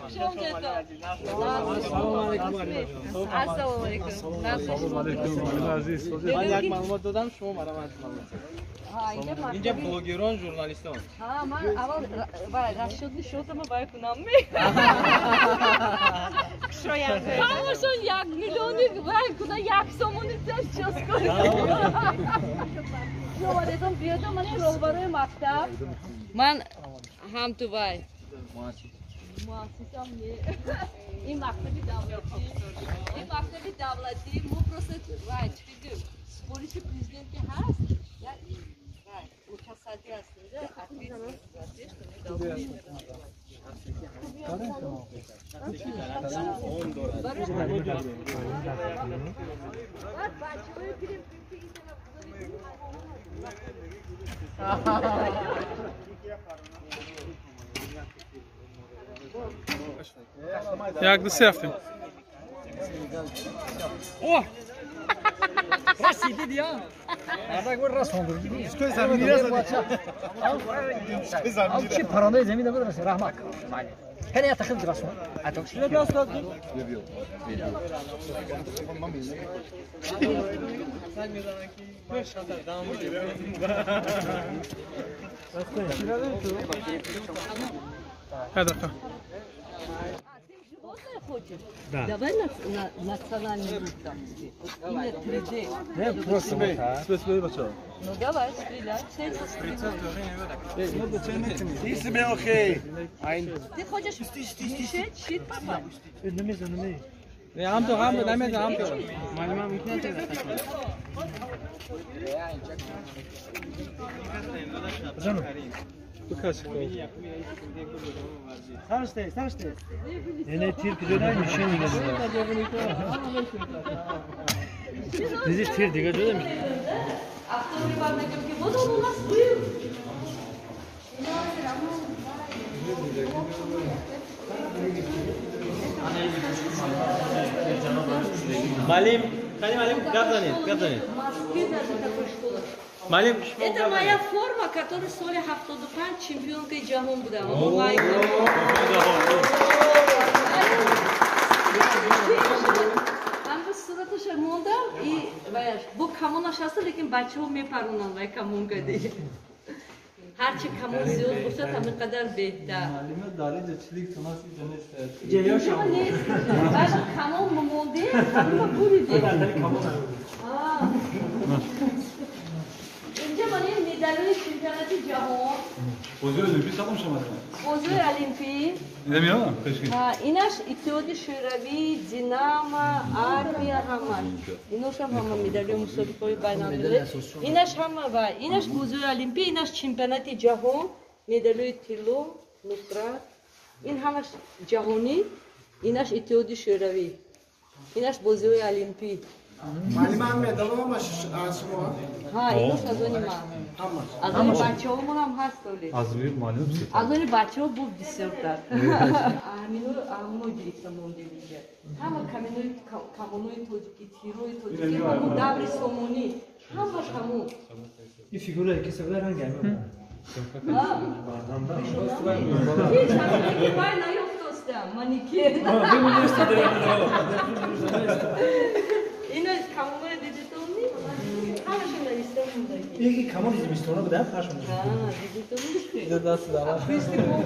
شلون چطور؟ السلام علیکم. من یک معلومات دادم شما مرا اینجا بلوگران ژورنالیستان من اول رشد شدم باید کنم همشون 1 میلیونی باید کنم 1 سومونی تش چیز کنم یادتون بیادم من روبروی مکتب من هم تو باید مؤسسم این مکتبی دولتی مو پروسه وای چی دیگه پلیس پرزیدنت که هست متصدی هستید Jak do sefte. Oh! رسیدید یا؟ آره گور راست هنگور. اسکوی زمینی راست. آو چی پرانده زمین داره راست رحمت. هنی اتخذ راست. اتوش. چی راست داد؟ بیو. هذا Давай национальный русском. Имя 3D. Спецбей бача. Ну давай, стреляй. Ты хочешь щит папа? هم تو نمیده هم تو معلومه میکنه Bu kaç kol? Sarıştı. Yine tir gidiyor mu? Şey mi gidiyor? Bizi tir gidiyor mu? Автори барнагам ки вода у нас бил. Малим, гап занед. Малим, Это моя форма, которая в соли 75 чемпионкой джамон была. Там бы сураты шармонда и ваяш. Бу камон ашаста, лекин бачаҳо мепаронанд вай камон кади. Ҳарчи камон зиёд бошад, ҳаминқадар беҳтар. Malime darıca çilik tunası ceneste. Ҷаёшам нест. Баъд камон мумонде, ҳамина буриде. Инҷа ман ин медалои чемпионати ҷаҳон. Bozuyor öyle bir salım şaması. Бозои олимпии. Demiyor mu? Teşekkür. Инаш иттиҳоди шӯравӣ, динамо, армия ҳама. Иношам ҳама медалиҳои мусобиқаҳои байналмилалӣ. Инаш ҳама ва инаш бозои олимпия, инаш чемпионати ҷаҳон, медалиҳои тилло, нусрат. Ин ҳамаш ҷаҳонӣ, инаш иттиҳоди шӯравӣ. Инаш бозиҳои олимпӣ. Малима ҳам медалҳоамаш аз шумо? Ҳа, инош аз они ман. Аз они бачаҳомон ҳам ҳаст оли. Az bir malum siz. Аз они бачаҳо буд бисёртар. Аминои аммоҷи исламонди дига. Ҳама камонои тоҷики, тирои тоҷики, ҳамон даври сомонӣ. Ҳамаш ҳамон. این فیگوره که سودا رنگ ҳеҷ ҳамаки бай наёфтостам, маники. Ино камонои дигитални, ҳамашон дар Истамбулдаги. یکی کمان زمستونه بوده فرش میشه Дигитални. Dast dava. Фестивал